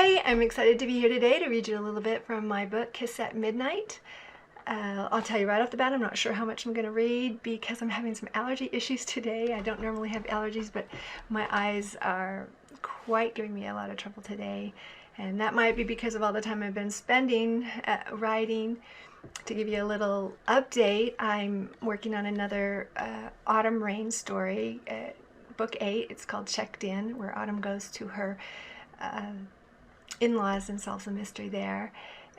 Hi, I'm excited to be here today to read you a little bit from my book, Kiss at Midnight. I'll tell you right off the bat, I'm not sure how much I'm going to read because I'm having some allergy issues today. I don't normally have allergies, but my eyes are quite giving me a lot of trouble today. And that might be because of all the time I've been spending writing. To give you a little update, I'm working on another Autumn Rain story, book 8. It's called Checked In, where Autumn goes to her in-laws and solves a mystery there,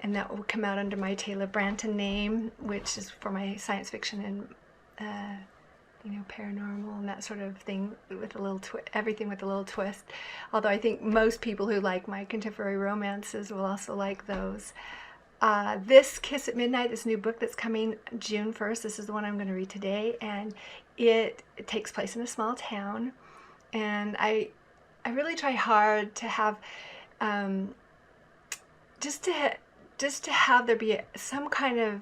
and that will come out under my Teyla Branton name, which is for my science fiction and paranormal and that sort of thing, with a little everything with a little twist. Although I think most people who like my contemporary romances will also like those. This Kiss at Midnight, this new book that's coming June 1st, this is the one I'm going to read today, and it takes place in a small town, and I really try hard to have just to have there be some kind of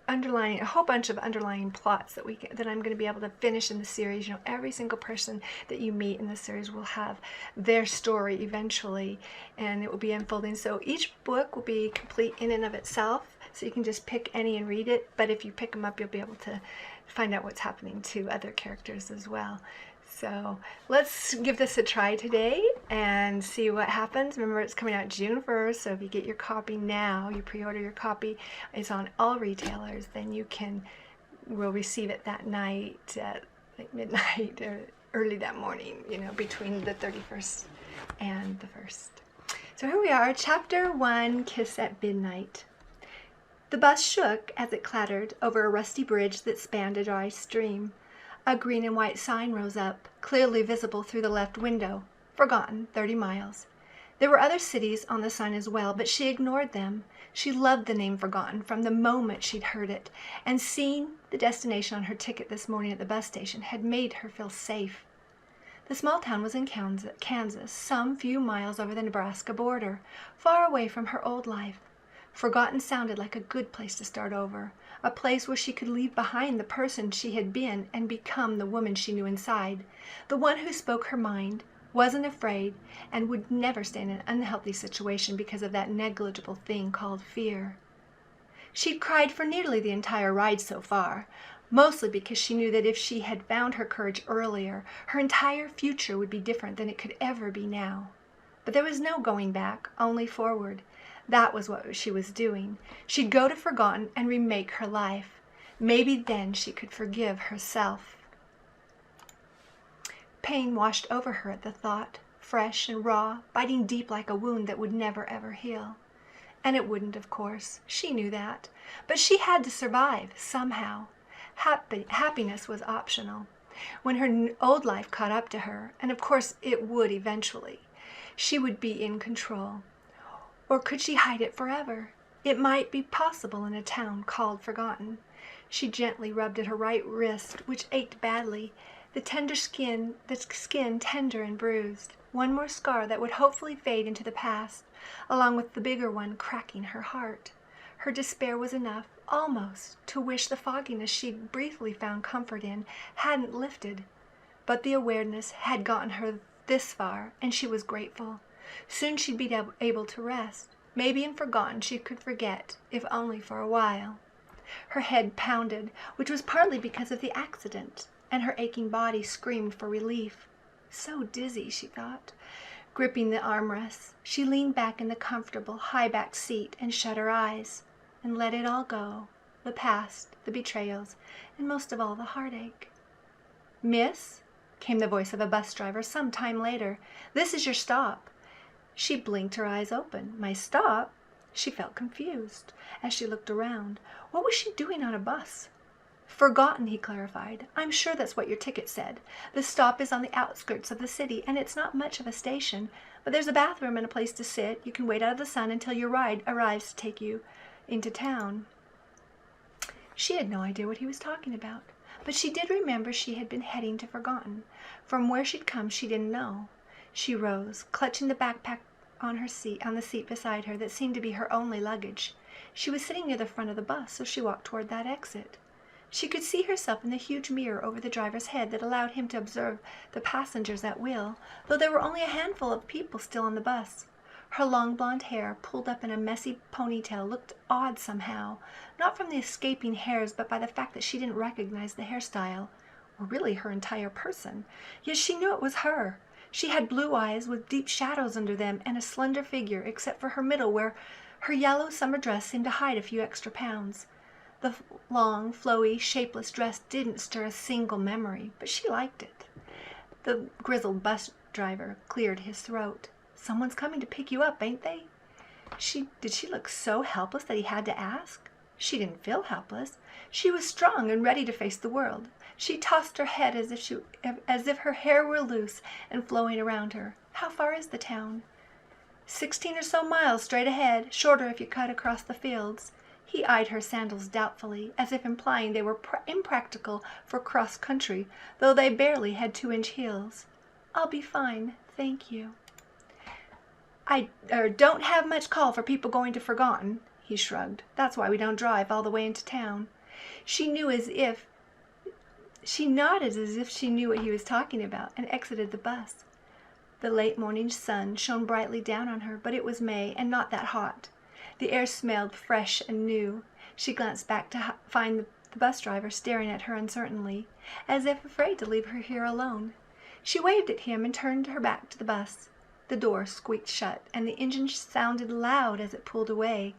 a whole bunch of underlying plots that I'm going to be able to finish in the series. You know, every single person that you meet in the series will have their story eventually, and it will be unfolding. So each book will be complete in and of itself, so you can just pick any and read it, but if you pick them up, you'll be able to find out what's happening to other characters as well. So let's give this a try today and see what happens. Remember, it's coming out June 1st, so if you get your copy now, you pre-order your copy, it's on all retailers, then you will receive it that night at like midnight or early that morning, between the 31st and the 1st. So here we are, Chapter 1, Kiss at Midnight. The bus shook as it clattered over a rusty bridge that spanned a dry stream. A green and white sign rose up, clearly visible through the left window. Forgotten, 30 miles. There were other cities on the sign as well, but she ignored them. She loved the name Forgotten from the moment she'd heard it, and seeing the destination on her ticket this morning at the bus station had made her feel safe. The small town was in Kansas, some few miles over the Nebraska border, far away from her old life. Forgotten sounded like a good place to start over, a place where she could leave behind the person she had been and become the woman she knew inside, the one who spoke her mind, wasn't afraid, and would never stay in an unhealthy situation because of that negligible thing called fear. She'd cried for nearly the entire ride so far, mostly because she knew that if she had found her courage earlier, her entire future would be different than it could ever be now. But there was no going back, only forward. That was what she was doing. She'd go to Forgotten and remake her life. Maybe then she could forgive herself. Pain washed over her at the thought, fresh and raw, biting deep like a wound that would never ever heal. And it wouldn't, of course. She knew that. But she had to survive, somehow. Happiness was optional. When her old life caught up to her, and of course it would eventually, she would be in control. Or could she hide it forever? It might be possible in a town called Forgotten. She gently rubbed at her right wrist, which ached badly, the skin tender and bruised. One more scar that would hopefully fade into the past, along with the bigger one cracking her heart. Her despair was enough, almost, to wish the fogginess she'd briefly found comfort in hadn't lifted. But the awareness had gotten her this far, and she was grateful. Soon she'd be able to rest. Maybe in Forgotten she could forget, if only for a while. Her head pounded, which was partly because of the accident, and her aching body screamed for relief. So dizzy, she thought. Gripping the armrests, she leaned back in the comfortable, high-backed seat and shut her eyes, and let it all go, the past, the betrayals, and most of all the heartache. "Miss," came the voice of a bus driver some time later, "this is your stop." She blinked, her eyes open. My stop? She felt confused as she looked around. What was she doing on a bus? Forgotten, he clarified. I'm sure that's what your ticket said. The stop is on the outskirts of the city, and it's not much of a station, but there's a bathroom and a place to sit. You can wait out of the sun until your ride arrives to take you into town. She had no idea what he was talking about, but she did remember she had been heading to Forgotten. From where she'd come, she didn't know. She rose, clutching the backpack on the seat beside her that seemed to be her only luggage. She was sitting near the front of the bus, so she walked toward that exit. She could see herself in the huge mirror over the driver's head that allowed him to observe the passengers at will, though there were only a handful of people still on the bus. Her long blonde hair, pulled up in a messy ponytail, looked odd somehow, not from the escaping hairs, but by the fact that she didn't recognize the hairstyle, or really her entire person. Yet she knew it was her. She had blue eyes with deep shadows under them and a slender figure, except for her middle, where her yellow summer dress seemed to hide a few extra pounds. The long, flowy, shapeless dress didn't stir a single memory, but she liked it. The grizzled bus driver cleared his throat. "Someone's coming to pick you up, ain't they?" Did she look so helpless that he had to ask? She didn't feel helpless. She was strong and ready to face the world. She tossed her head as if her hair were loose and flowing around her. "How far is the town?" 16 or so miles straight ahead, shorter if you cut across the fields." He eyed her sandals doubtfully, as if implying they were impractical for cross-country, though they barely had 2-inch heels. "I'll be fine, thank you." I don't have much call for people going to Forgotten," he shrugged. "That's why we don't drive all the way into town." She nodded as if she knew what he was talking about, and exited the bus. The late morning sun shone brightly down on her, but it was May, and not that hot. The air smelled fresh and new. She glanced back to find the bus driver staring at her uncertainly, as if afraid to leave her here alone. She waved at him and turned her back to the bus. The door squeaked shut, and the engine sounded loud as it pulled away.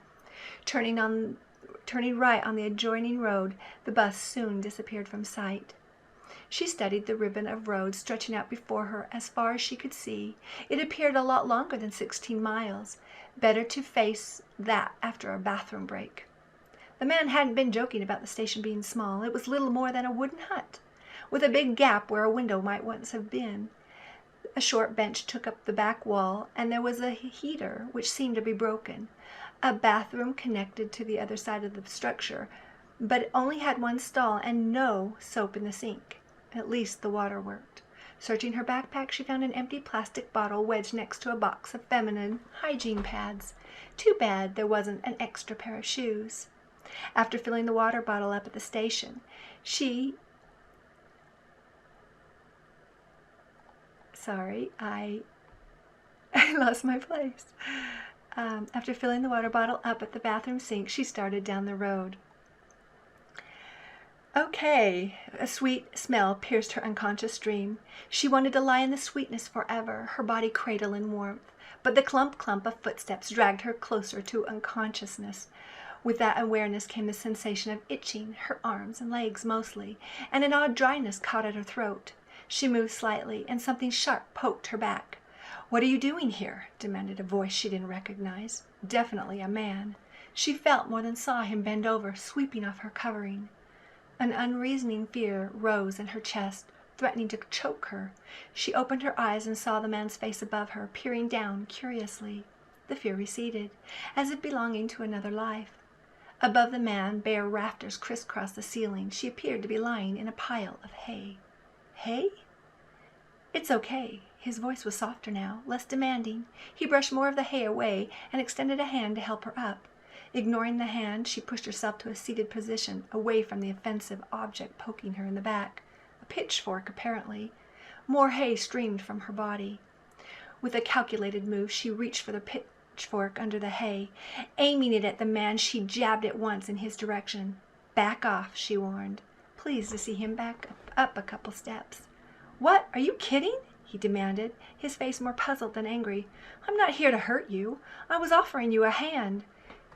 Turning right on the adjoining road, the bus soon disappeared from sight. She studied the ribbon of road stretching out before her as far as she could see. It appeared a lot longer than 16 miles. Better to face that after a bathroom break. The man hadn't been joking about the station being small. It was little more than a wooden hut, with a big gap where a window might once have been. A short bench took up the back wall, and there was a heater, which seemed to be broken. A bathroom connected to the other side of the structure, but it only had one stall and no soap in the sink. At least the water worked. Searching her backpack, she found an empty plastic bottle wedged next to a box of feminine hygiene pads. Too bad there wasn't an extra pair of shoes. After filling the water bottle up at the station, I lost my place. After filling the water bottle up at the bathroom sink, she started down the road. Okay, a sweet smell pierced her unconscious dream. She wanted to lie in the sweetness forever, her body cradle in warmth. But the clump of footsteps dragged her closer to unconsciousness. With that awareness came the sensation of itching, her arms and legs mostly, and an odd dryness caught at her throat. She moved slightly, and something sharp poked her back. "What are you doing here?" demanded a voice she didn't recognize. Definitely a man. She felt more than saw him bend over, sweeping off her covering. An unreasoning fear rose in her chest, threatening to choke her. She opened her eyes and saw the man's face above her, peering down curiously. The fear receded, as if belonging to another life. Above the man, bare rafters crisscrossed the ceiling. She appeared to be lying in a pile of hay. "Hay?" "It's okay." His voice was softer now, less demanding. He brushed more of the hay away and extended a hand to help her up. Ignoring the hand, she pushed herself to a seated position, away from the offensive object poking her in the back. A pitchfork, apparently. More hay streamed from her body. With a calculated move, she reached for the pitchfork under the hay. Aiming it at the man, she jabbed it once in his direction. "Back off," she warned, pleased to see him back up a couple steps. "What? Are you kidding?" he demanded, his face more puzzled than angry. "I'm not here to hurt you. I was offering you a hand."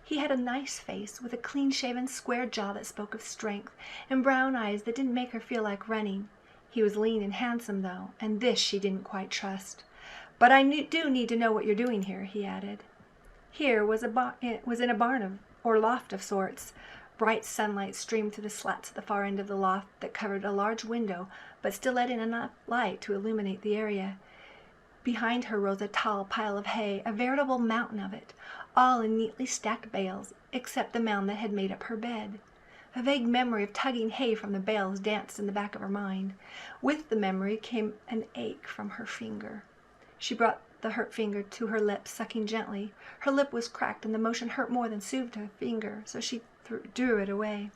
He had a nice face, with a clean-shaven, square jaw that spoke of strength, and brown eyes that didn't make her feel like running. He was lean and handsome, though, and this she didn't quite trust. "But I do need to know what you're doing here," he added. Here was in a barn or loft of sorts. Bright sunlight streamed through the slats at the far end of the loft that covered a large window, but still let in enough light to illuminate the area. Behind her rose a tall pile of hay, a veritable mountain of it, all in neatly stacked bales, except the mound that had made up her bed. A vague memory of tugging hay from the bales danced in the back of her mind. With the memory came an ache from her finger. She brought the hurt finger to her lips, sucking gently. Her lip was cracked, and the motion hurt more than soothed her finger, so she drew it away.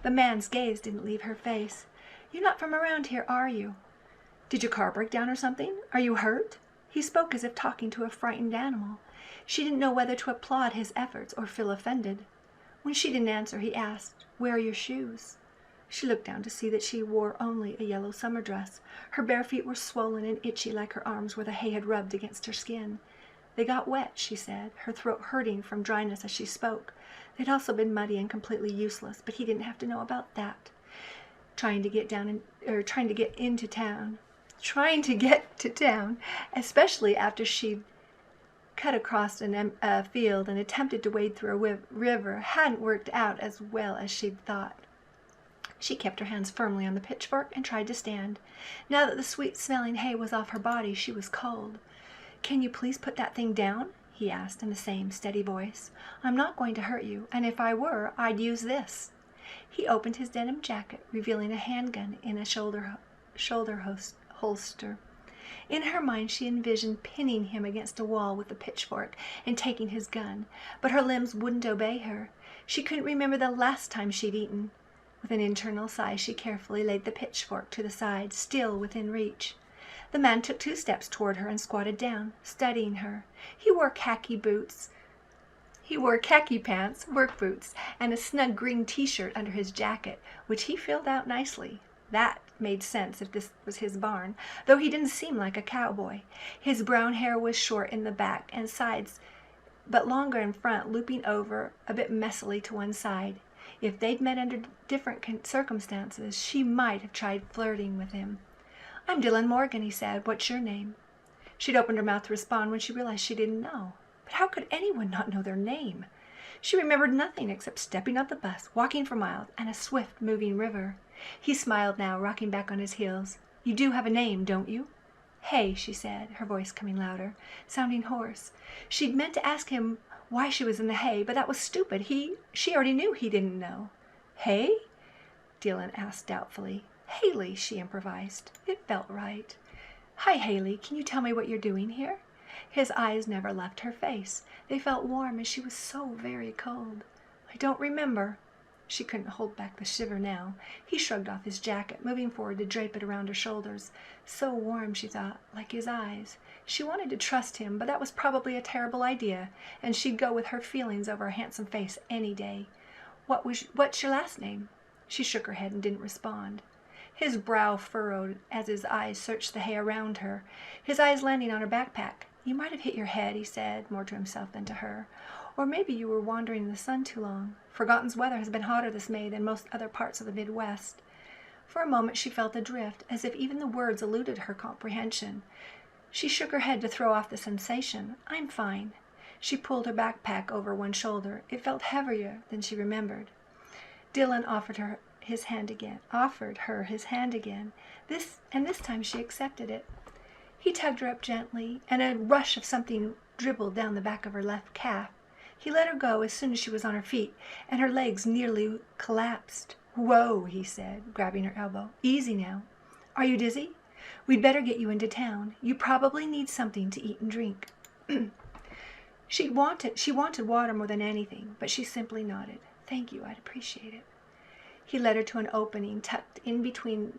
The man's gaze didn't leave her face. "You're not from around here, are you? Did your car break down or something? Are you hurt?" He spoke as if talking to a frightened animal. She didn't know whether to applaud his efforts or feel offended. When she didn't answer, he asked, "Where are your shoes?" She looked down to see that she wore only a yellow summer dress. Her bare feet were swollen and itchy like her arms where the hay had rubbed against her skin. "They got wet," she said, her throat hurting from dryness as she spoke. They'd also been muddy and completely useless, but he didn't have to know about that. Trying to get to town, especially after she'd cut across a field and attempted to wade through a river, hadn't worked out as well as she'd thought. She kept her hands firmly on the pitchfork and tried to stand. Now that the sweet-smelling hay was off her body, she was cold. "Can you please put that thing down?" he asked in the same steady voice. "I'm not going to hurt you, and if I were, I'd use this." He opened his denim jacket, revealing a handgun in a shoulder holster. In her mind she envisioned pinning him against a wall with the pitchfork and taking his gun, but her limbs wouldn't obey her. She couldn't remember the last time she'd eaten. With an internal sigh, she carefully laid the pitchfork to the side, still within reach. The man took 2 steps toward her and squatted down, studying her. He wore khaki pants, work boots, and a snug green t-shirt under his jacket, which he filled out nicely. That made sense if this was his barn, though he didn't seem like a cowboy. His brown hair was short in the back and sides, but longer in front, looping over a bit messily to one side. If they'd met under different circumstances, she might have tried flirting with him. "I'm Dylan Morgan," he said. "What's your name?" She'd opened her mouth to respond when she realized she didn't know. But how could anyone not know their name? She remembered nothing except stepping off the bus, walking for miles, and a swift-moving river. He smiled now, rocking back on his heels. "You do have a name, don't you?" "Hey," she said, her voice coming louder, sounding hoarse. She'd meant to ask him why she was in the hay, but that was stupid. She already knew he didn't know. "Hay?" Dylan asked doubtfully. "Haley," she improvised. It felt right. "Hi, Haley. Can you tell me what you're doing here?" His eyes never left her face. They felt warm, and she was so very cold. "I don't remember." She couldn't hold back the shiver now. He shrugged off his jacket, moving forward to drape it around her shoulders. So warm, she thought, like his eyes. She wanted to trust him, but that was probably a terrible idea, and she'd go with her feelings over a handsome face any day. "What's your last name?" She shook her head and didn't respond. His brow furrowed as his eyes searched the hay around her, his eyes landing on her backpack. "You might have hit your head," he said, more to himself than to her. "Or maybe you were wandering in the sun too long. Forgotten's weather has been hotter this May than most other parts of the Midwest." For a moment she felt adrift, as if even the words eluded her comprehension. She shook her head to throw off the sensation. "I'm fine." She pulled her backpack over one shoulder. It felt heavier than she remembered. Dylan offered her his hand again. This time she accepted it. He tugged her up gently, and a rush of something dribbled down the back of her left calf. He let her go as soon as she was on her feet, and her legs nearly collapsed. "Whoa," he said, grabbing her elbow. "Easy now. Are you dizzy? We'd better get you into town. You probably need something to eat and drink." She wanted water more than anything, but she simply nodded. "Thank you, I'd appreciate it." He led her to an opening tucked in between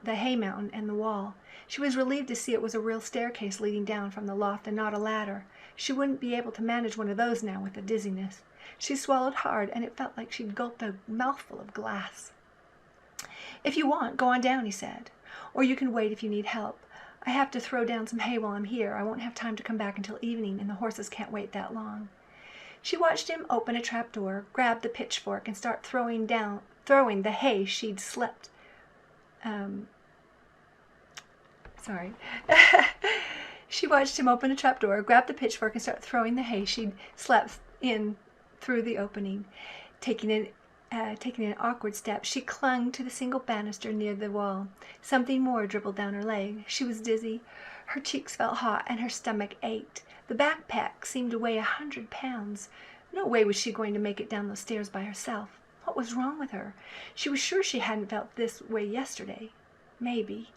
the hay mountain and the wall. She was relieved to see it was a real staircase leading down from the loft and not a ladder. She wouldn't be able to manage one of those now with the dizziness. She swallowed hard, and it felt like she'd gulped a mouthful of glass. "If you want, go on down," he said. "Or you can wait if you need help. I have to throw down some hay while I'm here. I won't have time to come back until evening, and the horses can't wait that long." She watched him open a trapdoor, grab the pitchfork, and start throwing the hay she'd slept. She watched him open a trapdoor, grab the pitchfork, and start throwing the hay she'd slept in through the opening. Taking an awkward step, she clung to the single banister near the wall. Something more dribbled down her leg. She was dizzy. Her cheeks felt hot, and her stomach ached. The backpack seemed to weigh 100 pounds. No way was she going to make it down those stairs by herself. What was wrong with her? She was sure she hadn't felt this way yesterday. Maybe.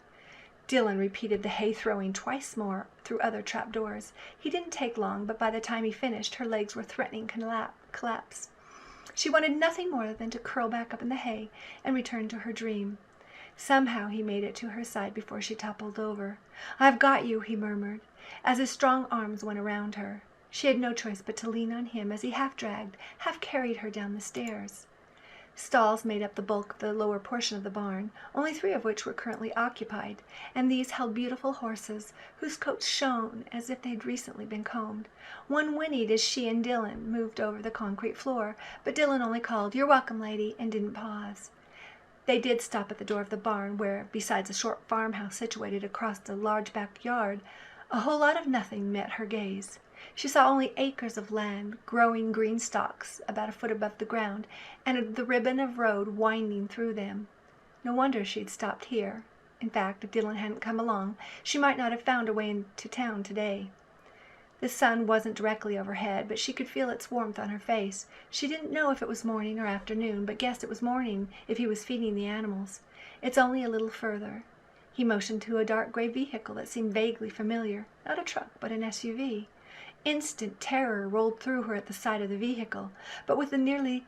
Dylan repeated the hay throwing twice more through other trapdoors. He didn't take long, but by the time he finished, her legs were threatening collapse. She wanted nothing more than to curl back up in the hay and return to her dream. Somehow he made it to her side before she toppled over. "I've got you," he murmured. as his strong arms went around her. She had no choice but to lean on him as he half dragged, half carried her down the stairs. Stalls made up the bulk of the lower portion of the barn, only 3 of which were currently occupied, and these held beautiful horses, whose coats shone as if they had recently been combed. One whinnied as she and Dylan moved over the concrete floor, but Dylan only called, "You're welcome, lady," and didn't pause. They did stop at the door of the barn, where, besides a short farmhouse situated across the large backyard, a whole lot of nothing met her gaze. She saw only acres of land, growing green stalks about a foot above the ground, and the ribbon of road winding through them. No wonder she had stopped here. In fact, if Dylan hadn't come along, she might not have found her way into town today. The sun wasn't directly overhead, but she could feel its warmth on her face. She didn't know if it was morning or afternoon, but guessed it was morning if he was feeding the animals. "It's only a little further." He motioned to a dark gray vehicle that seemed vaguely familiar. Not a truck, but an SUV. Instant terror rolled through her at the sight of the vehicle, but with nearly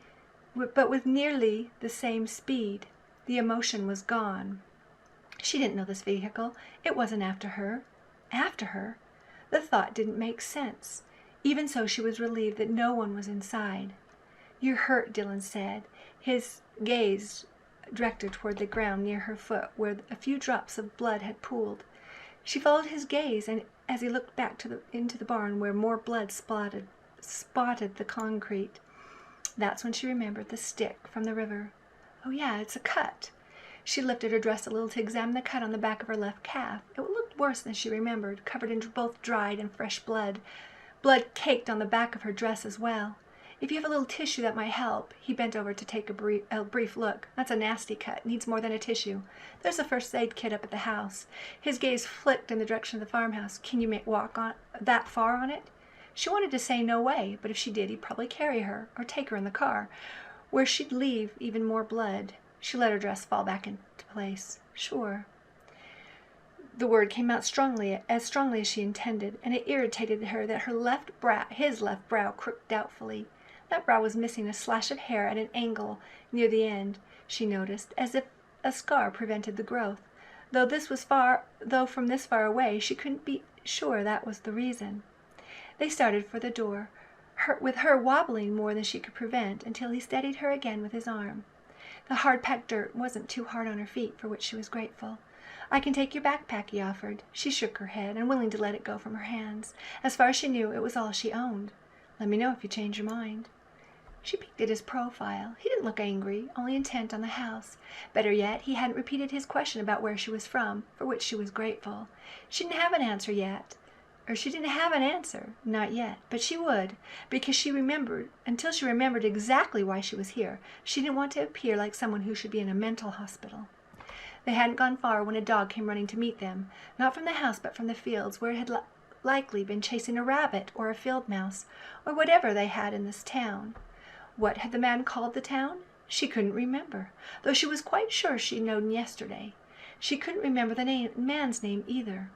the same speed. The emotion was gone. She didn't know this vehicle. It wasn't after her. After her? The thought didn't make sense. Even so, she was relieved that no one was inside. "You're hurt," Dylan said, his gaze directed toward the ground near her foot, where a few drops of blood had pooled. She followed his gaze, and as he looked back into the barn where more blood spotted the concrete, that's when she remembered the stick from the river. "Oh yeah, it's a cut." She lifted her dress a little to examine the cut on the back of her left calf. It looked worse than she remembered, covered in both dried and fresh blood. Blood caked on the back of her dress as well. "If you have a little tissue, that might help." He bent over to take a brief look. "That's a nasty cut. Needs more than a tissue. There's a first aid kit up at the house." His gaze flicked in the direction of the farmhouse. "Can you walk on that far on it?" She wanted to say no way, but if she did, he'd probably carry her, or take her in the car, where she'd leave even more blood. She let her dress fall back into place. "Sure." The word came out strongly as she intended, and it irritated her that his left brow crooked doubtfully. That brow was missing a slash of hair at an angle near the end, she noticed, as if a scar prevented the growth. Though from this far away, she couldn't be sure that was the reason. They started for the door, with her wobbling more than she could prevent, until he steadied her again with his arm. The hard-packed dirt wasn't too hard on her feet, for which she was grateful. "I can take your backpack," he offered. She shook her head, unwilling to let it go from her hands. As far as she knew, it was all she owned. "Let me know if you change your mind." She peeked at his profile. He didn't look angry, only intent on the house. Better yet, he hadn't repeated his question about where she was from, for which she was grateful. She didn't have an answer, not yet, but she would, because until she remembered exactly why she was here, she didn't want to appear like someone who should be in a mental hospital. They hadn't gone far when a dog came running to meet them, not from the house but from the fields, where it had likely been chasing a rabbit or a field mouse, or whatever they had in this town. What had the man called the town? She couldn't remember, though she was quite sure she'd known yesterday. She couldn't remember the man's name either.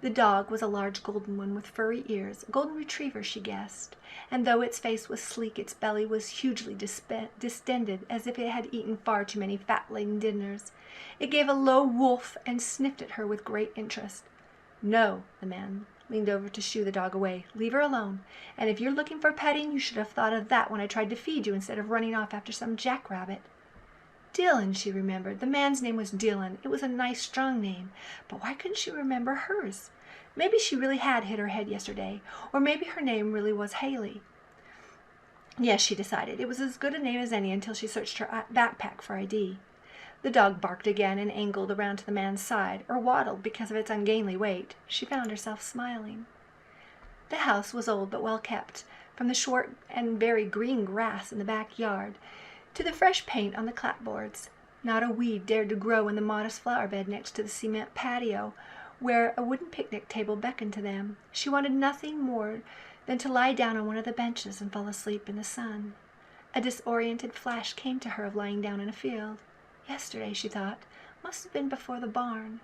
The dog was a large golden one with furry ears, a golden retriever, she guessed, and though its face was sleek, its belly was hugely distended, as if it had eaten far too many fat-laden dinners. It gave a low woof and sniffed at her with great interest. "No," the man leaned over to shoo the dog away. "Leave her alone. And if you're looking for petting, you should have thought of that when I tried to feed you instead of running off after some jackrabbit." Dylan, she remembered. The man's name was Dylan. It was a nice, strong name. But why couldn't she remember hers? Maybe she really had hit her head yesterday, or maybe her name really was Haley. Yes, she decided. It was as good a name as any until she searched her backpack for ID. The dog barked again and angled around to the man's side, or waddled because of its ungainly weight. She found herself smiling. The house was old but well kept, from the short and very green grass in the backyard to the fresh paint on the clapboards. Not a weed dared to grow in the modest flower bed next to the cement patio, where a wooden picnic table beckoned to them. She wanted nothing more than to lie down on one of the benches and fall asleep in the sun. A disoriented flash came to her of lying down in a field. Yesterday, she thought, must have been before the barn.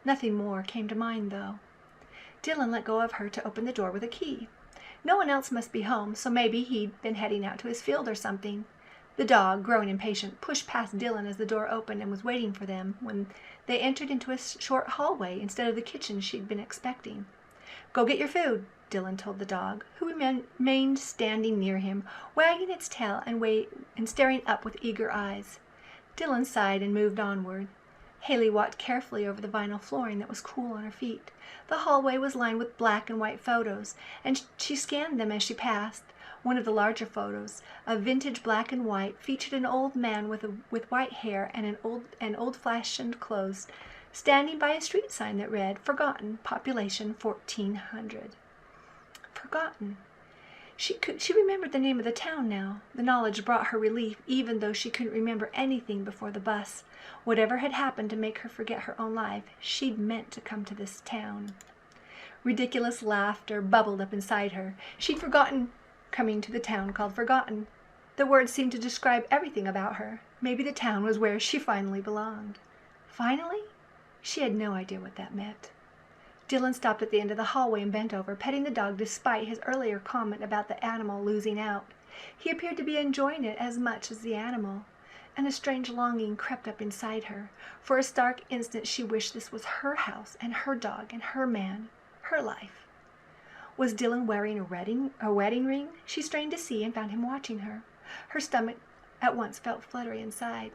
Nothing more came to mind, though. Dylan let go of her to open the door with a key. No one else must be home, so maybe he'd been heading out to his field or something. The dog, growing impatient, pushed past Dylan as the door opened and was waiting for them when they entered into a short hallway instead of the kitchen she'd been expecting. "Go get your food," Dylan told the dog, who remained standing near him, wagging its tail and staring up with eager eyes. Dylan sighed and moved onward. Haley walked carefully over the vinyl flooring that was cool on her feet. The hallway was lined with black and white photos, and she scanned them as she passed. One of the larger photos, of vintage black and white, featured an old man with white hair and old-fashioned clothes, standing by a street sign that read, "Forgotten, population 1400." Forgotten. She remembered the name of the town now. The knowledge brought her relief, even though she couldn't remember anything before the bus. Whatever had happened to make her forget her own life, she'd meant to come to this town. Ridiculous laughter bubbled up inside her. She'd forgotten coming to the town called Forgotten. The words seemed to describe everything about her. Maybe the town was where she finally belonged. Finally? She had no idea what that meant. Dylan stopped at the end of the hallway and bent over, petting the dog despite his earlier comment about the animal losing out. He appeared to be enjoying it as much as the animal, and a strange longing crept up inside her. For a stark instant she wished this was her house and her dog and her man, her life. Was Dylan wearing a wedding ring? She strained to see and found him watching her. Her stomach at once felt fluttery inside.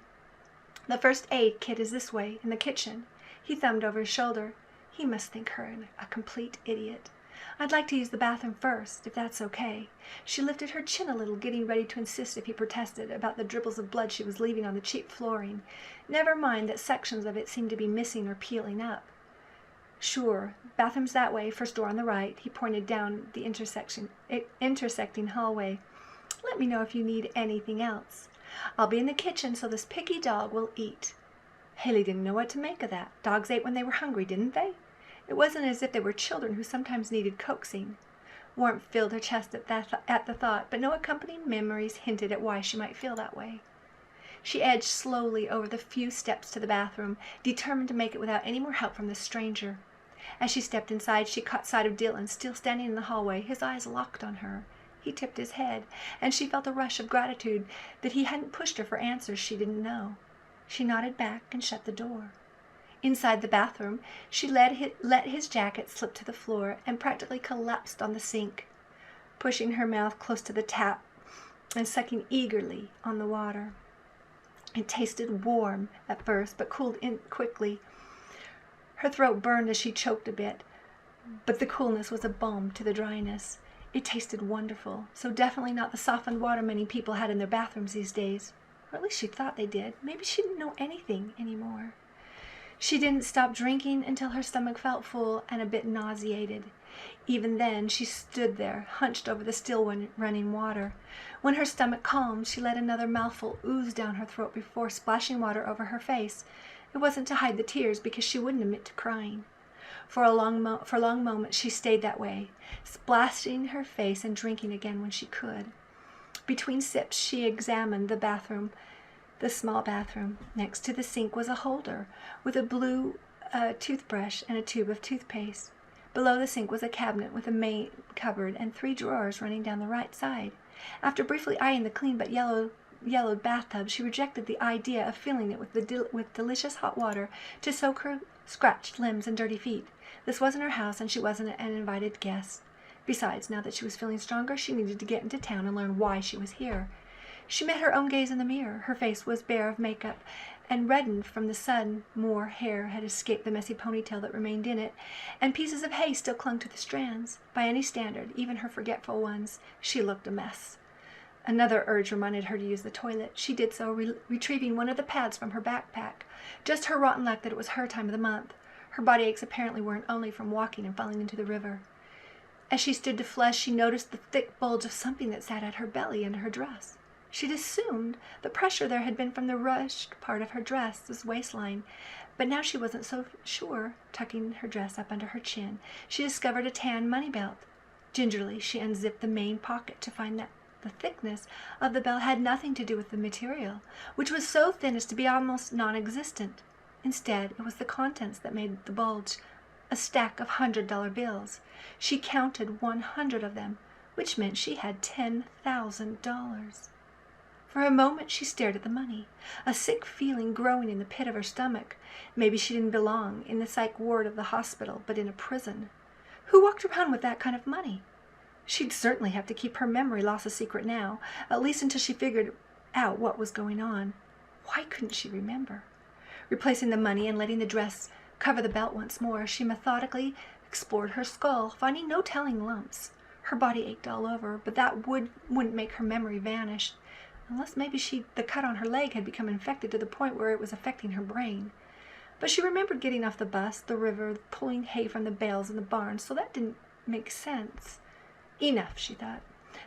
"The first aid kit is this way, in the kitchen." He thumbed over his shoulder. He must think her a complete idiot. "I'd like to use the bathroom first, if that's okay." She lifted her chin a little, getting ready to insist if he protested about the dribbles of blood she was leaving on the cheap flooring. Never mind that sections of it seemed to be missing or peeling up. "Sure, bathroom's that way, first door on the right." He pointed down the intersecting hallway. "Let me know if you need anything else. I'll be in the kitchen so this picky dog will eat." Haley didn't know what to make of that. Dogs ate when they were hungry, didn't they? It wasn't as if they were children who sometimes needed coaxing. Warmth filled her chest at the thought, but no accompanying memories hinted at why she might feel that way. She edged slowly over the few steps to the bathroom, determined to make it without any more help from this stranger. As she stepped inside, she caught sight of Dylan, still standing in the hallway, his eyes locked on her. He tipped his head, and she felt a rush of gratitude that he hadn't pushed her for answers she didn't know. She nodded back and shut the door. Inside the bathroom, she let his jacket slip to the floor and practically collapsed on the sink, pushing her mouth close to the tap and sucking eagerly on the water. It tasted warm at first, but cooled in quickly. Her throat burned as she choked a bit, but the coolness was a balm to the dryness. It tasted wonderful, so definitely not the softened water many people had in their bathrooms these days. Or at least she thought they did. Maybe she didn't know anything anymore. She didn't stop drinking until her stomach felt full and a bit nauseated. Even then, she stood there, hunched over the still running water. When her stomach calmed, she let another mouthful ooze down her throat before splashing water over her face. It wasn't to hide the tears, because she wouldn't admit to crying. For long moments she stayed that way, splashing her face and drinking again when she could. Between sips, she examined the small bathroom. Next to the sink was a holder with a blue toothbrush and a tube of toothpaste. Below the sink was a cabinet with a main cupboard and 3 drawers running down the right side. After briefly eyeing the clean but yellowed bathtub, she rejected the idea of filling it with delicious hot water to soak her scratched limbs and dirty feet. This wasn't her house, and she wasn't an invited guest. Besides, now that she was feeling stronger, she needed to get into town and learn why she was here. She met her own gaze in the mirror. Her face was bare of makeup and reddened from the sun. More hair had escaped the messy ponytail that remained in it, and pieces of hay still clung to the strands. By any standard, even her forgetful ones, she looked a mess. Another urge reminded her to use the toilet. She did so, retrieving one of the pads from her backpack. Just her rotten luck that it was her time of the month. Her body aches apparently weren't only from walking and falling into the river. As she stood to flush, she noticed the thick bulge of something that sat at her belly under her dress. She'd assumed the pressure there had been from the rushed part of her dress's waistline, but now she wasn't so sure. Tucking her dress up under her chin, she discovered a tan money belt. Gingerly, she unzipped the main pocket to find that the thickness of the belt had nothing to do with the material, which was so thin as to be almost non-existent. Instead, it was the contents that made the bulge, a stack of $100 bills. She counted 100 of them, which meant she had $10,000. For a moment she stared at the money, a sick feeling growing in the pit of her stomach. Maybe she didn't belong in the psych ward of the hospital, but in a prison. Who walked around with that kind of money? She'd certainly have to keep her memory loss a secret now, at least until she figured out what was going on. Why couldn't she remember? Replacing the money and letting the dress cover the belt once more, she methodically explored her skull, finding no telling lumps. Her body ached all over, but that wouldn't make her memory vanish, unless maybe the cut on her leg had become infected to the point where it was affecting her brain. But she remembered getting off the bus, the river, pulling hay from the bales in the barn, so that didn't make sense. Enough, she thought.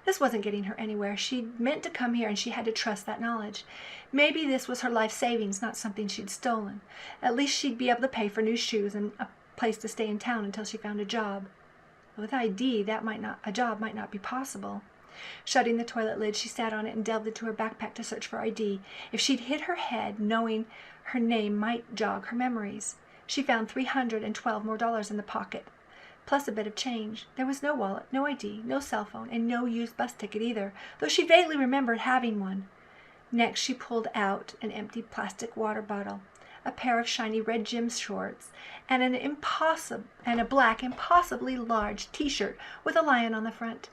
This wasn't getting her anywhere. She'd meant to come here, and she had to trust that knowledge. Maybe this was her life savings, not something she'd stolen. At least she'd be able to pay for new shoes and a place to stay in town until she found a job. With ID, a job might not be possible. Shutting the toilet lid, she sat on it and delved into her backpack to search for ID. If she'd hit her head, knowing her name might jog her memories. She found $312 more in the pocket, plus a bit of change. There was no wallet, no ID, no cell phone, and no used bus ticket either, though she vaguely remembered having one. Next, she pulled out an empty plastic water bottle, a pair of shiny red gym shorts, and a black, impossibly large T-shirt with a lion on the front.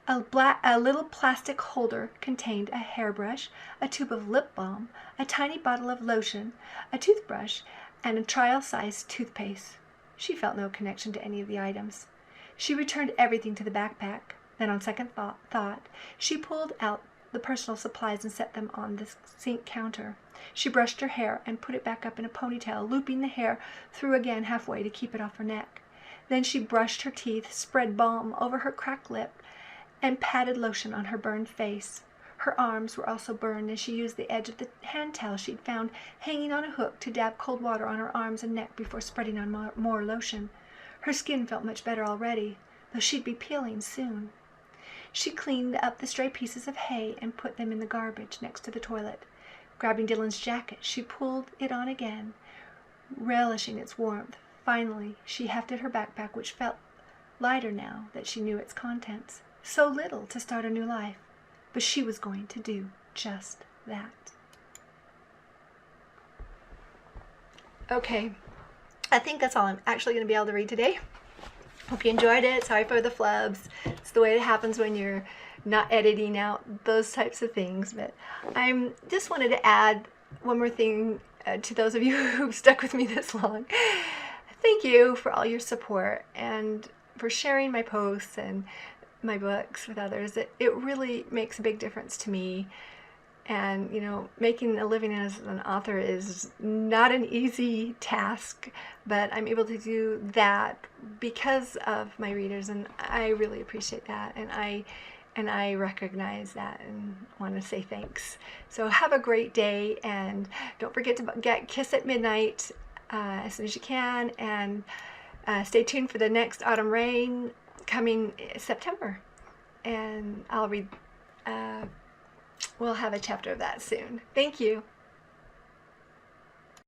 A little plastic holder contained a hairbrush, a tube of lip balm, a tiny bottle of lotion, a toothbrush, and a trial-sized toothpaste. She felt no connection to any of the items. She returned everything to the backpack. Then, on second thought, she pulled out the personal supplies and set them on the sink counter. She brushed her hair and put it back up in a ponytail, looping the hair through again halfway to keep it off her neck. Then she brushed her teeth, spread balm over her cracked lip, and patted lotion on her burned face. Her arms were also burned, and she used the edge of the hand towel she'd found hanging on a hook to dab cold water on her arms and neck before spreading on more lotion. Her skin felt much better already, though she'd be peeling soon. She cleaned up the stray pieces of hay and put them in the garbage next to the toilet. Grabbing Dylan's jacket, she pulled it on again, relishing its warmth. Finally, she hefted her backpack, which felt lighter now that she knew its contents. So little to start a new life, but she was going to do just that. Okay, I think that's all I'm actually going to be able to read today. Hope you enjoyed it. Sorry for the flubs. It's the way it happens when you're not editing out those types of things. But I just wanted to add one more thing to those of you who've stuck with me this long. Thank you for all your support and for sharing my posts and my books with others. It really makes a big difference to me. And, making a living as an author is not an easy task, but I'm able to do that because of my readers, and I really appreciate that, and I recognize that and want to say thanks. So have a great day, and don't forget to get Kiss at Midnight as soon as you can, and stay tuned for the next Autumn Rain coming September, and I'll read we'll have a chapter of that soon. Thank you.